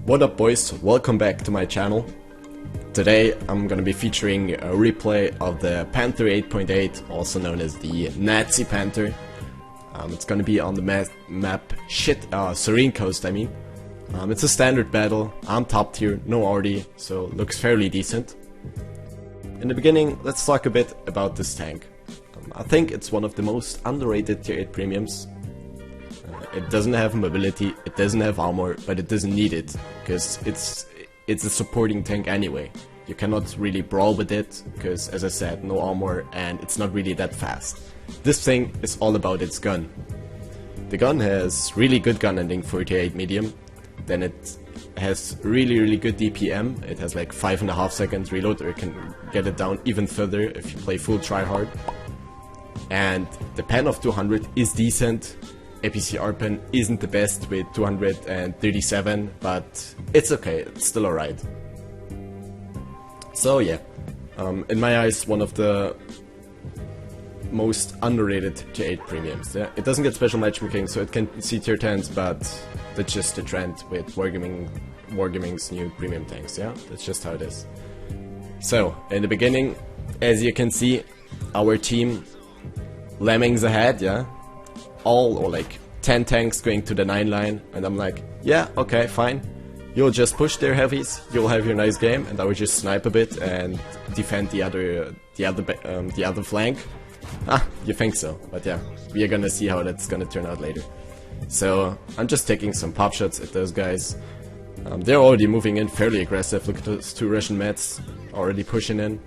What up boys, welcome back to my channel. Today I'm gonna be featuring a replay of the Panther 8.8, also known as the Nazi Panther. It's gonna be on the map Serene Coast, I mean. It's a standard battle, I'm top tier, no RD, so looks fairly decent. In the beginning, let's talk a bit about this tank. I think it's one of the most underrated tier 8 premiums. It doesn't have mobility, it doesn't have armor, but it doesn't need it, because it's a supporting tank anyway. You cannot really brawl with it, because as I said, no armor and it's not really that fast. This thing is all about its gun. The gun has really good gun ending 48 medium, then it has really good DPM, it has like 5.5 seconds reload, or you can get it down even further if you play full tryhard. And the pen of 200 is decent. APCR pen isn't the best with 237, but it's okay, it's still alright. So yeah, in my eyes, one of the most underrated tier 8 premiums. Yeah? It doesn't get special matchmaking, so it can see tier 10s, but that's just the trend with Wargaming's new premium tanks, yeah? That's just how it is. So, in the beginning, as you can see, our team lemmings ahead, yeah? All or like 10 tanks going to the 9 line, and I'm like, yeah, okay, fine. You'll just push their heavies, you'll have your nice game, and I will just snipe a bit and defend the other flank. Ah, you think so, but yeah, we are gonna see how that's gonna turn out later. So I'm just taking some pop shots at those guys. They're already moving in fairly aggressive. Look at those two Russian mets already pushing in,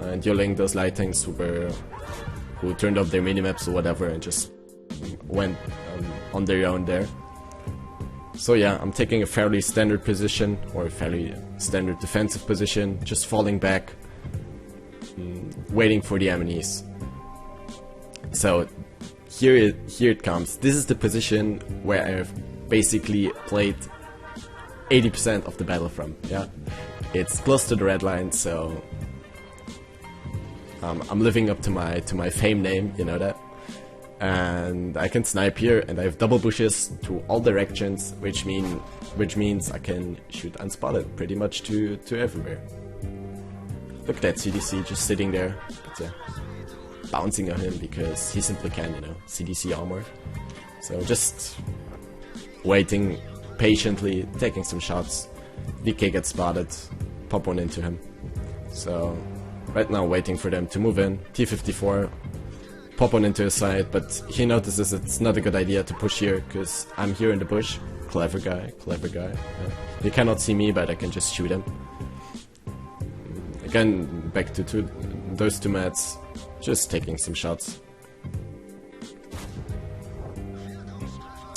and dueling those light tanks who turned off their minimaps or whatever and just went on their own there. So yeah, I'm taking a fairly standard position, or a fairly standard defensive position, just falling back, waiting for the enemies. So here it comes. This is the position where I've basically played 80% of the battle from. Yeah, it's close to the red line, so I'm living up to my fame name, you know that. And I can snipe here, and I have double bushes to all directions, which means I can shoot unspotted pretty much to everywhere. Look at that CDC just sitting there, but yeah, bouncing on him because he simply can, you know, CDC armor. So just waiting patiently, taking some shots. DK gets spotted, pop one into him. So right now waiting for them to move in. T54. Pop one into his side, but he notices it's not a good idea to push here, because I'm here in the bush. Clever guy, clever guy. Yeah. He cannot see me, but I can just shoot him. Again, back to those two mats, just taking some shots.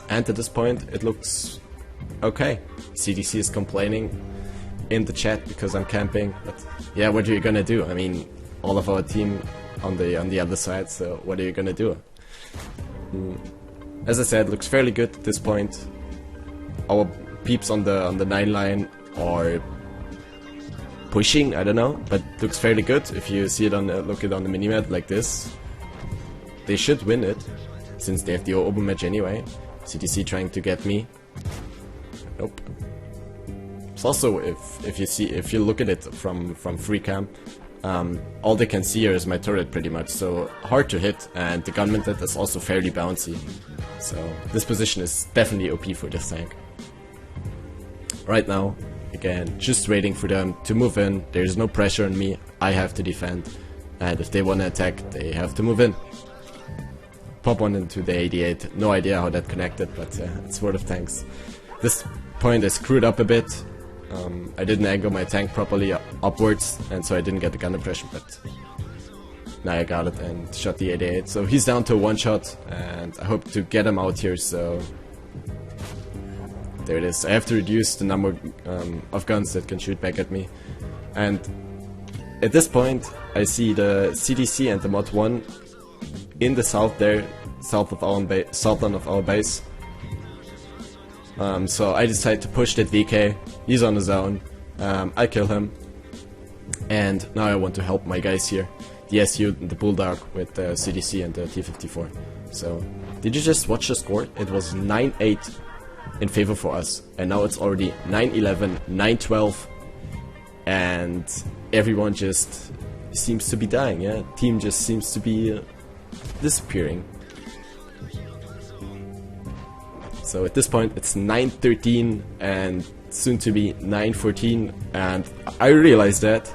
And at this point, it looks okay. CDC is complaining in the chat because I'm camping, but yeah, what are you gonna do? I mean, all of our team on the other side, so what are you gonna do? As I said, looks fairly good at this point. Our peeps on the 9 line are pushing, I don't know, but looks fairly good. If you see it look it on the minimap like this, they should win it, since they have the open match anyway. CTC trying to get me. Nope. It's also, if you look at it from free cam, all they can see here is my turret pretty much, so hard to hit, and the gun method is also fairly bouncy. So this position is definitely OP for this tank. Right now, again, just waiting for them to move in. There's no pressure on me, I have to defend, and if they want to attack, they have to move in. Pop one into the 88, no idea how that connected, but it's World of Tanks. This point is screwed up a bit. I didn't angle my tank properly upwards, and so I didn't get the gun impression, but now I got it and shot the 88. So he's down to a one shot, and I hope to get him out here, so there it is. I have to reduce the number of guns that can shoot back at me, and at this point I see the CDC and the Mod 1 in the south there, southland of our base. So I decide to push that VK, he's on his own, I kill him, and now I want to help my guys here. the SU, the Bulldog with the CDC and the T-54. So, did you just watch the score? It was 9-8 in favor for us, and now it's already 9-11, 9-12, and everyone just seems to be dying, yeah? Team just seems to be disappearing. So at this point it's 9-13 and soon to be 9-14, and I realize that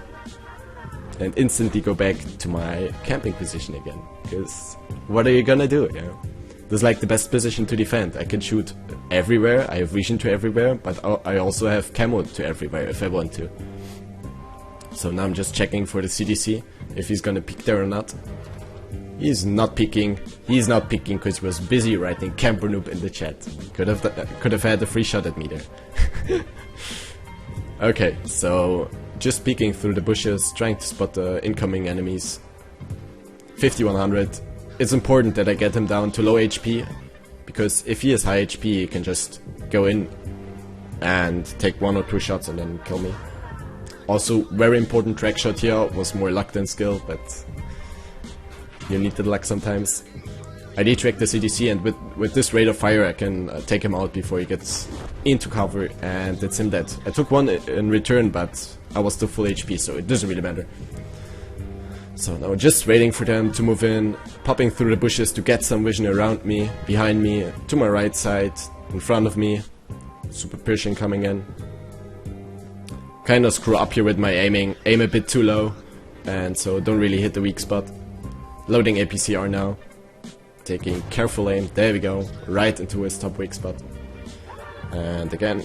and instantly go back to my camping position again, because what are you gonna do, you know? This is like the best position to defend. I can shoot everywhere, I have vision to everywhere, but I also have camo to everywhere if I want to. So now I'm just checking for the CDC, if he's gonna peek there or not. He's not peeking. He's not peeking because he was busy writing camper noob in the chat. Could have had a free shot at me there. Okay, so just peeking through the bushes, trying to spot the incoming enemies. 5100. It's important that I get him down to low HP, because if he is high HP, he can just go in and take 1 or 2 shots and then kill me. Also, very important track shot here, was more luck than skill, but you need the luck sometimes. I detracked the CDC, and with this rate of fire I can take him out before he gets into cover, and that's him dead. I took one in return, but I was still full HP, so it doesn't really matter. So now just waiting for them to move in, popping through the bushes to get some vision around me, behind me, to my right side, in front of me. Super Pershing coming in. Kinda screw up here with my aiming, aim a bit too low, and so don't really hit the weak spot. Loading APCR now, taking careful aim, there we go, right into his top weak spot. And again,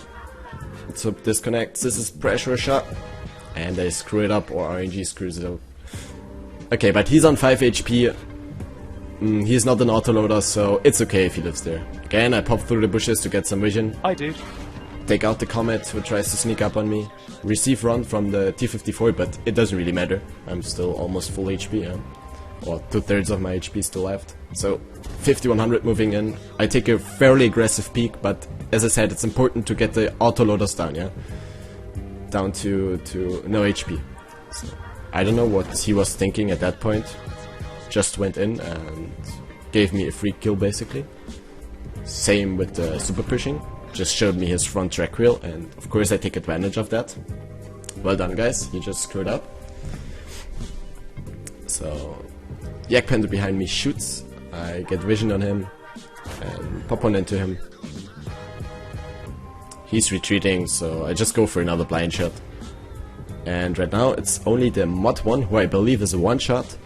let's hope this connects. This is pressure shot, and they screw it up, or RNG screws it up. Okay, but he's on 5 HP, he's not an autoloader, so it's okay if he lives there. Again, I pop through the bushes to get some vision. I do. Take out the Comet who tries to sneak up on me. Receive run from the T-54, but it doesn't really matter. I'm still almost full HP, yeah. Or 2/3 of my HP still left. So 5100 moving in. I take a fairly aggressive peek, but as I said, it's important to get the autoloaders down, yeah? Down to no HP. So I don't know what he was thinking at that point. Just went in and gave me a free kill basically. Same with the Super Pushing. Just showed me his front track wheel, and of course I take advantage of that. Well done guys, you just screwed up. So Yak Panther behind me shoots, I get vision on him and pop on into him. He's retreating, so I just go for another blind shot. And right now it's only the Mod 1, who I believe is a one-shot,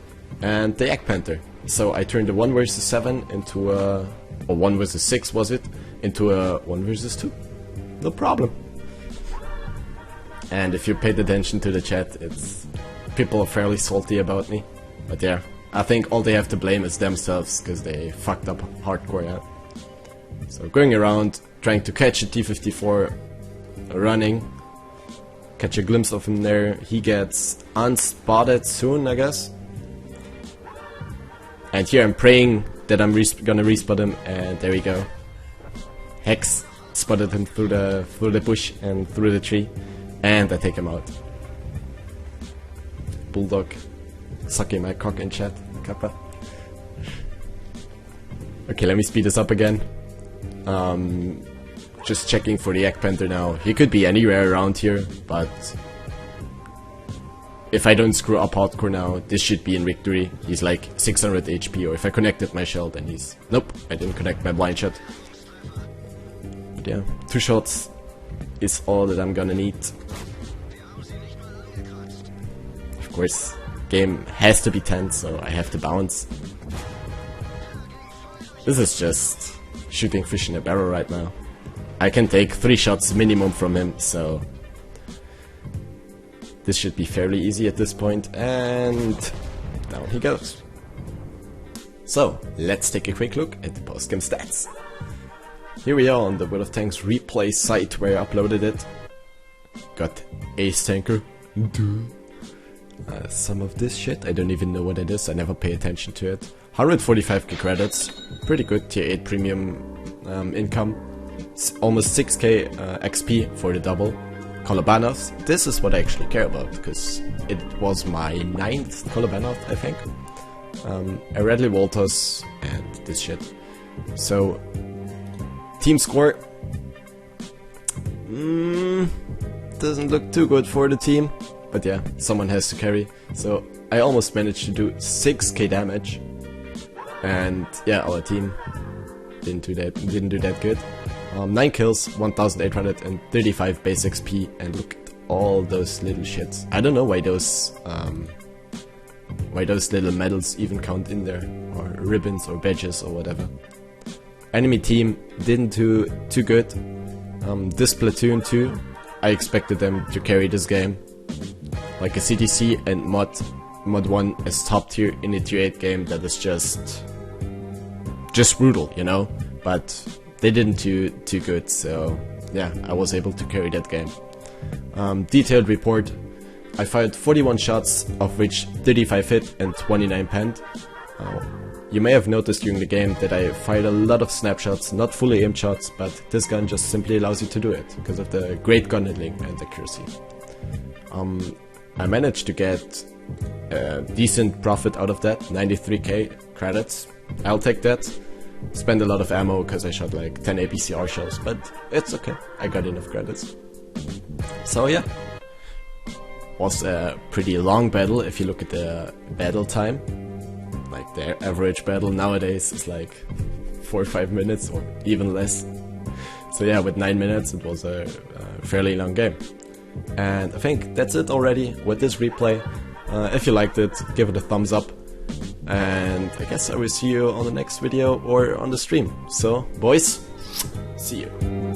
and the Yak Panther. So I turned the 1 versus 7 into a... or 1 versus 6 was it? Into a 1 versus 2. No problem. And if you paid attention to the chat, it's... people are fairly salty about me. But yeah, I think all they have to blame is themselves, because they fucked up hardcore, yeah. So going around, trying to catch a T-54, running. Catch a glimpse of him there. He gets unspotted soon, I guess. And here I'm praying that I'm gonna respot him, and there we go. Hex spotted him through the bush and through the tree, and I take him out. Bulldog sucking my cock in chat, Kappa. Okay, let me speed this up again. Just checking for the Yak Panther now. He could be anywhere around here, but if I don't screw up hardcore now, this should be in victory. He's like 600 HP, or if I connected my shell, then he's... Nope, I didn't connect my blind shot. But yeah, 2 shots is all that I'm gonna need. Of course, game has to be tense, so I have to bounce. This is just shooting fish in a barrel right now. I can take 3 shots minimum from him, so this should be fairly easy at this point, and down he goes. So, let's take a quick look at the post-game stats. Here we are on the World of Tanks replay site where I uploaded it. Got Ace Tanker. Some of this shit, I don't even know what it is, I never pay attention to it. 145k credits, pretty good tier 8 premium income. It's almost 6k XP for the double. Kolobanovs. This is what I actually care about, because it was my 9th Kolobanov, I think. A Radley Walters and this shit. So, team score doesn't look too good for the team, but yeah, someone has to carry. So I almost managed to do 6k damage, and yeah, our team didn't do that good. 9 kills, 1835 base XP, and look at all those little shits. I don't know why those little medals even count in there, or ribbons or badges or whatever. Enemy team didn't do too good. This platoon too, I expected them to carry this game. Like a CTC and Mod 1 is top tier in a tier 8 game that is just brutal, you know? But they didn't do too good, so yeah, I was able to carry that game. Detailed report. I fired 41 shots, of which 35 hit and 29 penned. You may have noticed during the game that I fired a lot of snapshots, not fully aimed shots, but this gun just simply allows you to do it, because of the great gun handling and accuracy. I managed to get a decent profit out of that, 93k credits. I'll take that. Spend a lot of ammo because I shot like 10 APCR shells, but it's okay, I got enough credits. So yeah, was a pretty long battle if you look at the battle time. Like the average battle nowadays is like 4 or 5 minutes or even less. So yeah, with 9 minutes it was a fairly long game. And I think that's it already with this replay. If you liked it, give it a thumbs up. And I guess I will see you on the next video or on the stream. So, boys, see you.